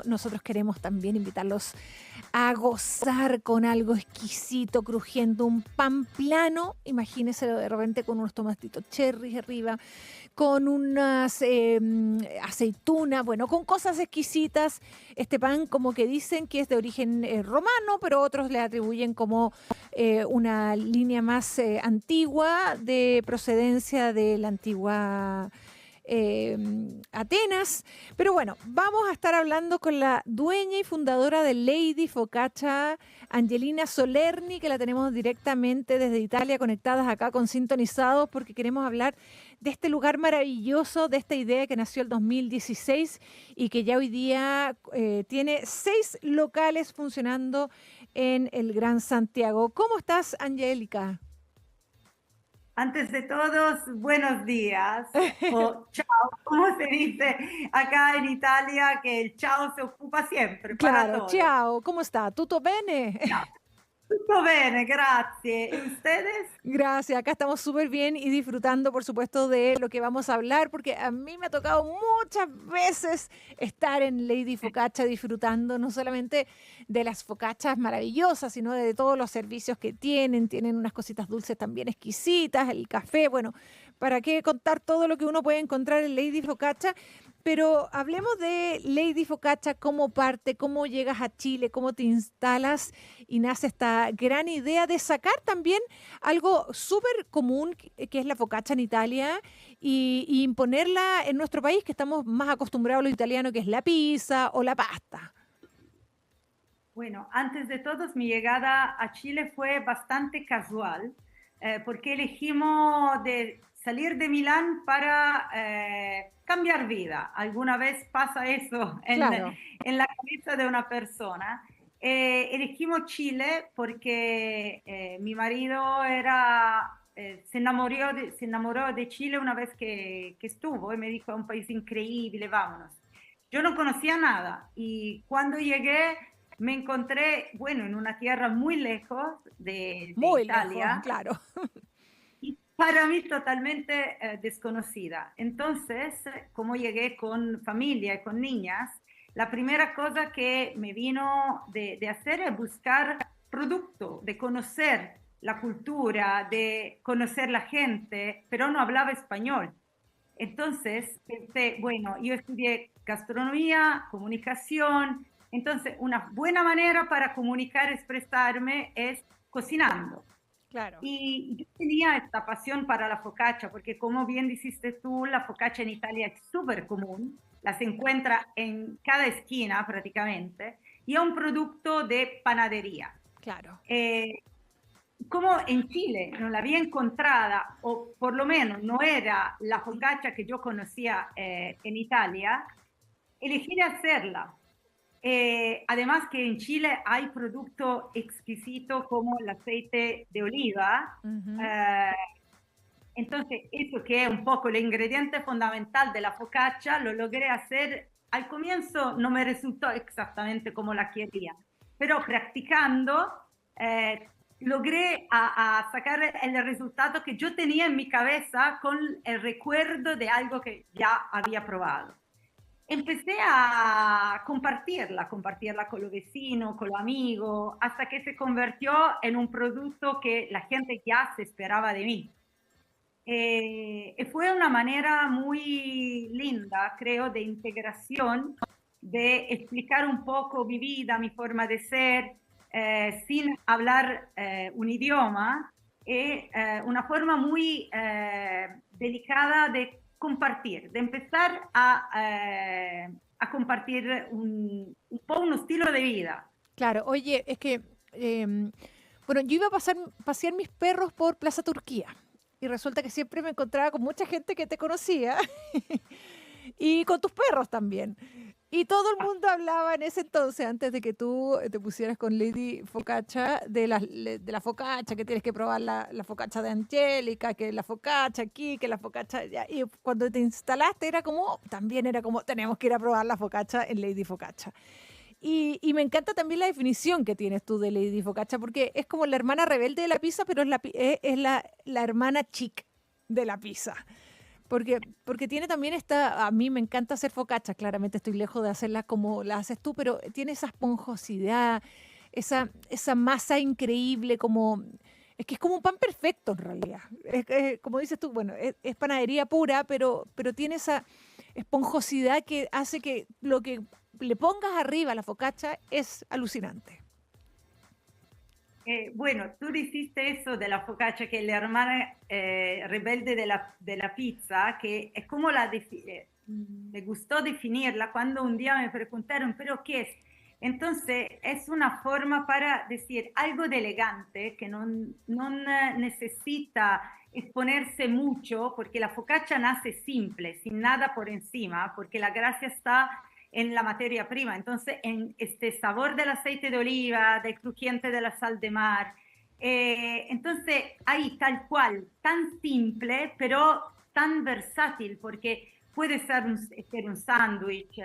nosotros queremos también invitarlos a gozar con algo exquisito, crujiente, un pan plano, imagínense de repente con unos tomatitos cherry arriba, con unas aceitunas, bueno, con cosas exquisitas. Este pan como que dicen que es de origen romano, pero otros le atribuyen como una línea más antigua de procedencia de la antigua Atenas. Pero bueno, vamos a estar hablando con la dueña y fundadora de Lady Focaccia, Angelina Solerni, que la tenemos directamente desde Italia, conectadas acá con Sintonizados, porque queremos hablar de este lugar maravilloso, de esta idea que nació el 2016 y que ya hoy día tiene 6 locales funcionando en el Gran Santiago. ¿Cómo estás, Angélica? Antes de todos, buenos días o chao, como se dice acá en Italia, que el chao se ocupa siempre para Claro, todo. ciao, ¿cómo está? ¿Tutto bene? Chao. Tutto bene, grazie. ¿Y ustedes? Gracias, acá estamos súper bien y disfrutando, por supuesto, de lo que vamos a hablar, porque a mí me ha tocado muchas veces estar en Lady Focaccia disfrutando no solamente de las focaccias maravillosas, sino de todos los servicios que tienen unas cositas dulces también exquisitas, el café, bueno, ¿para qué contar todo lo que uno puede encontrar en Lady Focaccia? Pero hablemos de Lady Focaccia, cómo parte, cómo llegas a Chile, cómo te instalas y nace esta gran idea de sacar también algo súper común que es la focaccia en Italia y imponerla en nuestro país, que estamos más acostumbrados a lo italiano, que es la pizza o la pasta. Bueno, antes de todos, mi llegada a Chile fue bastante casual, porque elegimos de salir de Milán para cambiar vida. Alguna vez pasa eso Claro, en la cabeza de una persona. Elegimos Chile porque mi marido se enamoró de Chile una vez que estuvo y me dijo, es un país increíble, vámonos. Yo no conocía nada y cuando llegué me encontré, bueno, en una tierra muy lejos de muy lejos, Italia claro. y para mí totalmente desconocida. Entonces, como llegué con familia y con niñas, la primera cosa que me vino de hacer es buscar producto, de conocer la cultura, de conocer la gente, pero no hablaba español. Entonces pensé, bueno, yo estudié gastronomía, comunicación, entonces una buena manera para comunicar, expresarme es cocinando. Claro. Y yo tenía esta pasión para la focaccia, porque como bien dijiste tú, la focaccia en Italia es súper común, la se encuentra en cada esquina prácticamente, y es un producto de panadería. Claro. Eh, Como en Chile no la había encontrada, o por lo menos no era la focaccia que yo conocía en Italia, elegí de hacerla. Además que en Chile hay productos exquisitos como el aceite de oliva. Ujú. eh, entonces, eso que es un poco el ingrediente fundamental de la focaccia, lo logré hacer. Al comienzo no me resultó exactamente como la quería, pero practicando logré a sacar el resultado que yo tenía en mi cabeza con el recuerdo de algo que ya había probado. Empecé a compartirla con los vecinos, con los amigos, hasta que se convirtió en un producto que la gente ya se esperaba de mí. Fue una manera muy linda, creo, de integración, de explicar un poco mi vida, mi forma de ser, sin hablar un idioma, y una forma muy delicada de compartir, de empezar a compartir un po' uno estilo de vida. Claro, oye, es que, bueno, yo iba a pasear mis perros por Plaza Turquía y resulta que siempre me encontraba con mucha gente que te conocía y con tus perros también. Y todo el mundo hablaba en ese entonces, antes de que tú te pusieras con Lady Focaccia, de la focaccia, que tienes que probar la focaccia de Angélica, que la focaccia aquí, que la focaccia allá. Y cuando te instalaste también era como, tenemos que ir a probar la focaccia en Lady Focaccia. Y me encanta también la definición que tienes tú de Lady Focaccia, porque es como la hermana rebelde de la pizza, pero es la hermana chic de la pizza. Porque tiene también a mí me encanta hacer focaccia, claramente estoy lejos de hacerla como la haces tú, pero tiene esa esponjosidad, esa masa increíble, es que es como un pan perfecto en realidad. Como dices tú, bueno, es panadería pura, pero tiene esa esponjosidad que hace que lo que le pongas arriba a la focaccia es alucinante. Bueno, tú dijiste eso de la focaccia, que es la hermana rebelde de la pizza, que es como me gustó definirla cuando un día me preguntaron, ¿pero qué es? Entonces, es una forma para decir algo de elegante que no necesita exponerse mucho, porque la focaccia nace simple, sin nada por encima, porque la gracia está en la materia prima. Entonces, en este sabor del aceite de oliva, del crujiente de la sal de mar. Entonces, ahí tal cual, tan simple, pero tan versátil, porque puede ser un sándwich,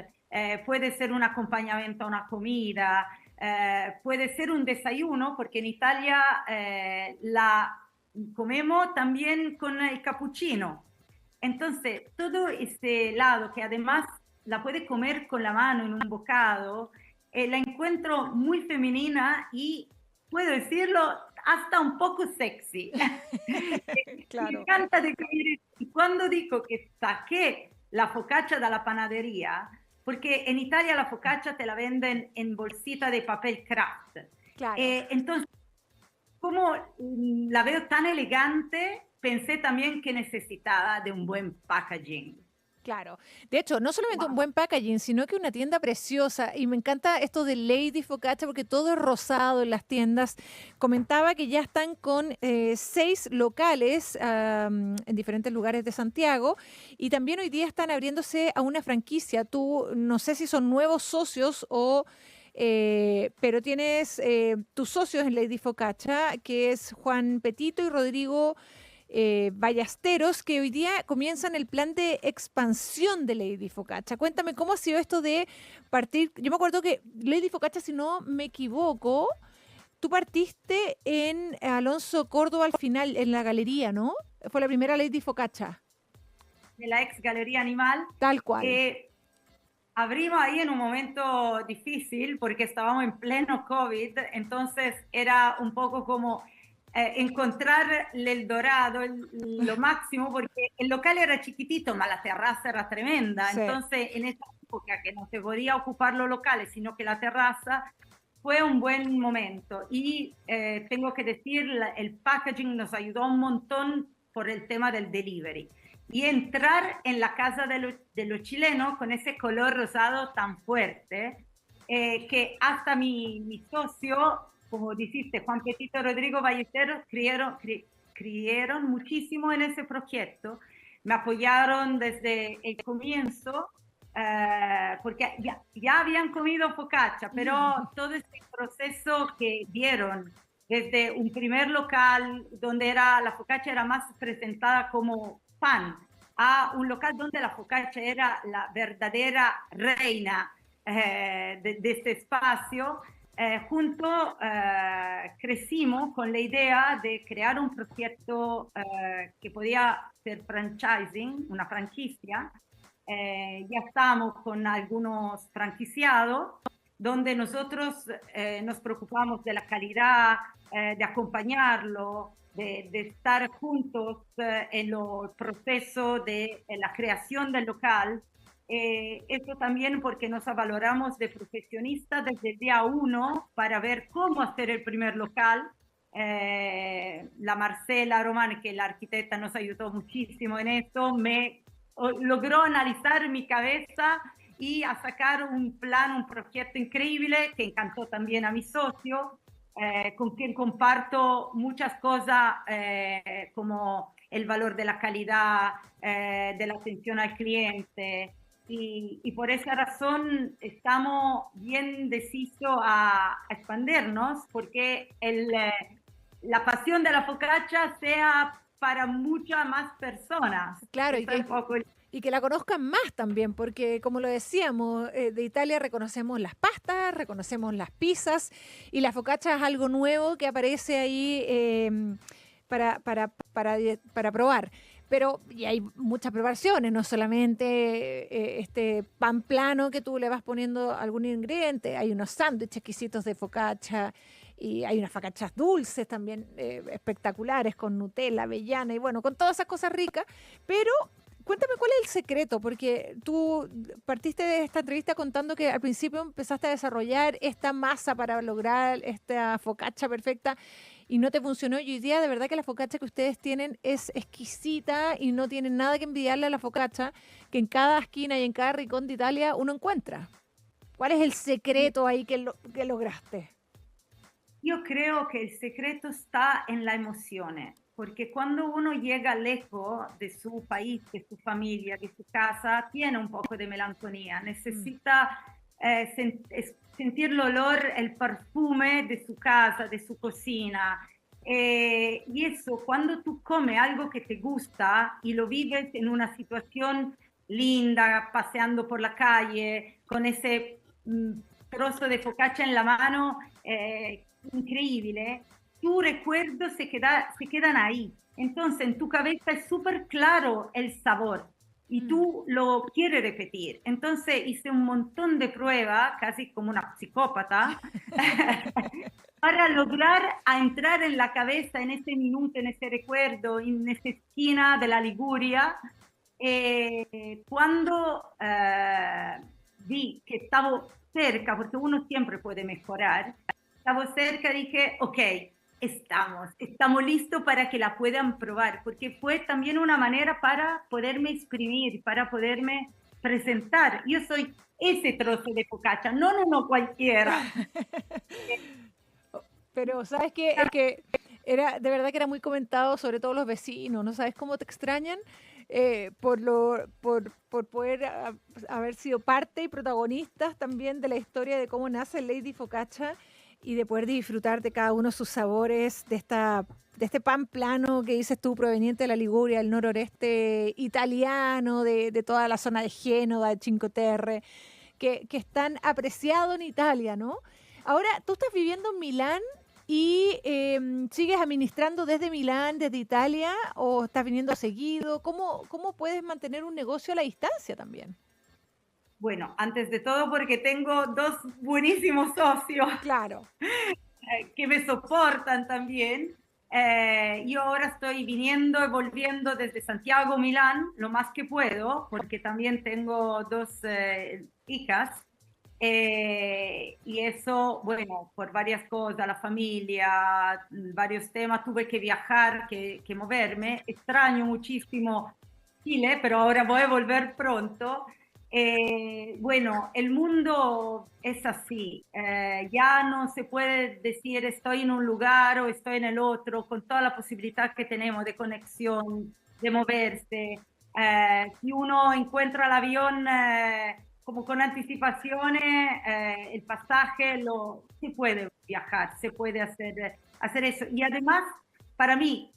puede ser un acompañamiento a una comida, puede ser un desayuno, porque en Italia la comemos también con el cappuccino. Entonces, todo este lado que además la puede comer con la mano en un bocado, la encuentro muy femenina y puedo decirlo hasta un poco sexy. Me Claro. encanta describir esto. Y cuando dico che saqué la focaccia dalla panadería, porque en Italia la focaccia te la venden en bolsita de papel craft. Claro. Entonces, como la veo tan elegante, pensé también que necesitaba de un buen packaging. Claro. De hecho, no solamente un Wow. buen packaging, sino que una tienda preciosa. Y me encanta esto de Lady Focaccia porque todo es rosado en las tiendas. Comentaba que ya están con 6 locales en diferentes lugares de Santiago y también hoy día están abriéndose a una franquicia. Tú no sé si son nuevos socios o... pero tienes tus socios en Lady Focaccia, que es Juan Petito y Rodrigo Ballesteros, que hoy día comienzan el plan de expansión de Lady Focaccia. Cuéntame, ¿cómo ha sido esto de partir? Yo me acuerdo que Lady Focaccia, si no me equivoco, tú partiste en Alonso Córdoba al final, en la galería, ¿no? Fue la primera Lady Focaccia. De la ex Galería Animal. Tal cual. Abrimos ahí en un momento difícil porque estábamos en pleno COVID, entonces era un poco como encontrar el dorado, lo máximo, porque el local era chiquitito, pero la terraza era tremenda. Sí. Entonces, en esa época que no se podía ocupar los locales, sino que la terraza, fue un buen momento. Y tengo que decir, el packaging nos ayudó un montón por el tema del delivery. Y entrar en la casa de los chilenos con ese color rosado tan fuerte, que hasta mi socio, como dijiste, Juan Petito Rodrigo Ballesteros, creyeron muchísimo en ese proyecto, me apoyaron desde el comienzo, porque ya habían comido focaccia, pero todo este proceso que vieron desde un primer local donde la focaccia era más presentada como pan, a un local donde la focaccia era la verdadera reina de este espacio, juntos crecimos con la idea de crear un proyecto que podía ser franchising, una franquicia. Ya estamos con algunos franquiciados, donde nosotros nos preocupamos de la calidad, de acompañarlo, de estar juntos en el proceso de la creación del local. Esto también porque nos valoramos de profesionistas desde el día uno para ver cómo hacer el primer local. La Marcela Román, que es la arquitecta, nos ayudó muchísimo en esto, logró analizar mi cabeza y a sacar un plan, un proyecto increíble que encantó también a mi socio, con quien comparto muchas cosas como el valor de la calidad, de la atención al cliente. Y por esa razón estamos bien decisos a expandirnos, porque la pasión de la focaccia sea para muchas más personas. Claro, Esto es un poco y que la conozcan más también, porque como lo decíamos, de Italia reconocemos las pastas, reconocemos las pizzas y la focaccia es algo nuevo que aparece ahí para probar. Pero y hay muchas preparaciones, no solamente este pan plano que tú le vas poniendo algún ingrediente, hay unos sándwiches exquisitos de focaccia y hay unas focaccias dulces también espectaculares con Nutella, avellana y bueno, con todas esas cosas ricas, pero cuéntame cuál es el secreto, porque tú partiste de esta entrevista contando que al principio empezaste a desarrollar esta masa para lograr esta focaccia perfecta y no te funcionó. Y hoy día de verdad que la focaccia que ustedes tienen es exquisita y no tienen nada que envidiarle a la focaccia que en cada esquina y en cada rincón de Italia uno encuentra. ¿Cuál es el secreto ahí que lograste? Yo creo que el secreto está en la emoción, porque cuando uno llega lejos de su país, de su familia, de su casa, tiene un poco de melancolía, necesita sentir el olor, el perfume de su casa, de su cocina. Y eso, cuando tú comes algo que te gusta y lo vives en una situación linda, paseando por la calle, con ese trozo de focaccia en la mano, increíble, tus recuerdos se quedan ahí. Entonces, en tu cabeza es súper claro el sabor y tú lo quieres repetir. Entonces, hice un montón de pruebas, casi como una psicópata, para lograr a entrar en la cabeza en ese minuto, en ese recuerdo, en esa esquina de la Liguria. Cuando vi que estaba cerca, porque uno siempre puede mejorar, estaba cerca, dije, ok, estamos listos para que la puedan probar, porque fue también una manera para poderme exprimir, para poderme presentar. Yo soy ese trozo de focaccia, no cualquiera. Pero ¿sabes qué? Es que era de verdad que era muy comentado, sobre todo los vecinos, ¿no sabes cómo te extrañan? Por poder haber sido parte y protagonistas también de la historia de cómo nace Lady Focaccia y de poder disfrutar de cada uno de sus sabores, de este pan plano que dices tú, proveniente de la Liguria, del noroeste italiano, de toda la zona de Génova, de Cinque Terre, que es tan apreciado en Italia, ¿no? Ahora, tú estás viviendo en Milán y sigues administrando desde Milán, desde Italia, o estás viniendo seguido. ¿Cómo puedes mantener un negocio a la distancia también? Bueno, antes de todo porque tengo dos buenísimos socios Claro. que me soportan también. Yo ahora estoy viniendo y volviendo desde Santiago, Milán, lo más que puedo, porque también tengo dos hijas. Y eso, bueno, por varias cosas, la familia, varios temas, tuve que viajar, que moverme. Extraño muchísimo Chile, pero ahora voy a volver pronto. Bueno, el mundo es así. Ya no se puede decir estoy en un lugar o estoy en el otro, con toda la posibilidad que tenemos de conexión, de moverse. Si uno encuentra el avión como con anticipaciones, el pasaje, se puede viajar, se puede hacer eso. Y además, para mí,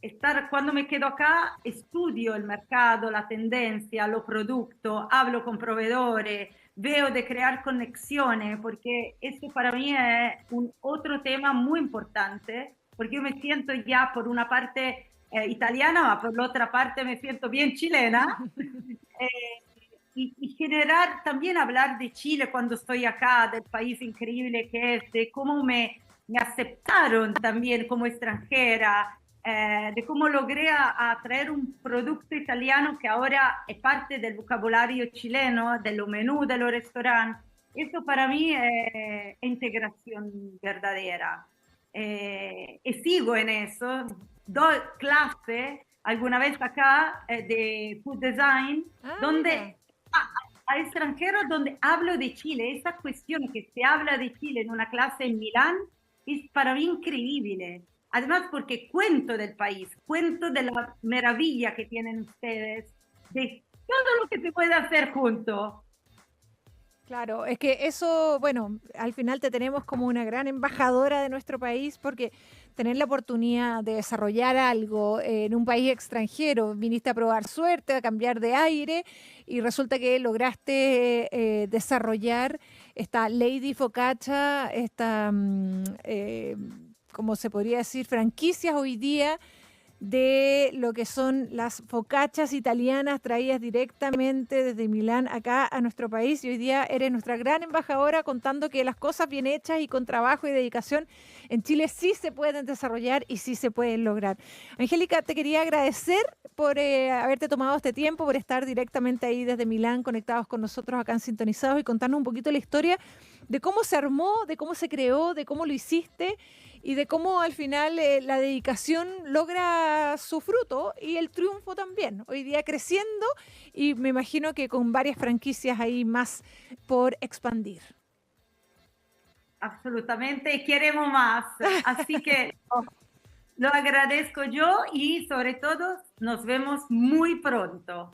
cuando me quedo acá, estudio el mercado, la tendencia, los productos, hablo con proveedores, veo de crear conexiones, porque eso para mí es un otro tema muy importante, porque yo me siento ya por una parte italiana, pero por la otra parte me siento bien chilena. Y generar, también hablar de Chile cuando estoy acá, del país increíble que es, de cómo me aceptaron también como extranjera, de cómo logré atraer un producto italiano que ahora es parte del vocabulario chileno, de los menús de los restaurantes. Eso para mí es integración verdadera. Y sigo en eso, doy clase alguna vez acá de food design, Mira. donde a extranjeros donde hablo de Chile, esa cuestión que se habla de Chile en una clase en Milán es para mí increíble. Además porque cuento del país, cuento de la maravilla que tienen ustedes, de todo lo que se puede hacer junto. Claro, es que eso, bueno, al final te tenemos como una gran embajadora de nuestro país porque tener la oportunidad de desarrollar algo en un país extranjero, viniste a probar suerte, a cambiar de aire y resulta que lograste desarrollar esta Lady Focaccia, esta, ¿cómo se podría decir? Franquicias hoy día de lo que son las focaccias italianas traídas directamente desde Milán acá a nuestro país. Y hoy día eres nuestra gran embajadora contando que las cosas bien hechas y con trabajo y dedicación en Chile sí se pueden desarrollar y sí se pueden lograr. Angélica, te quería agradecer por haberte tomado este tiempo, por estar directamente ahí desde Milán conectados con nosotros acá en Sintonizados y contarnos un poquito la historia de cómo se armó, de cómo se creó, de cómo lo hiciste y de cómo al final la dedicación logra su fruto y el triunfo también. Hoy día creciendo y me imagino que con varias franquicias ahí más por expandir. Absolutamente, queremos más. Así que lo agradezco yo y sobre todo nos vemos muy pronto.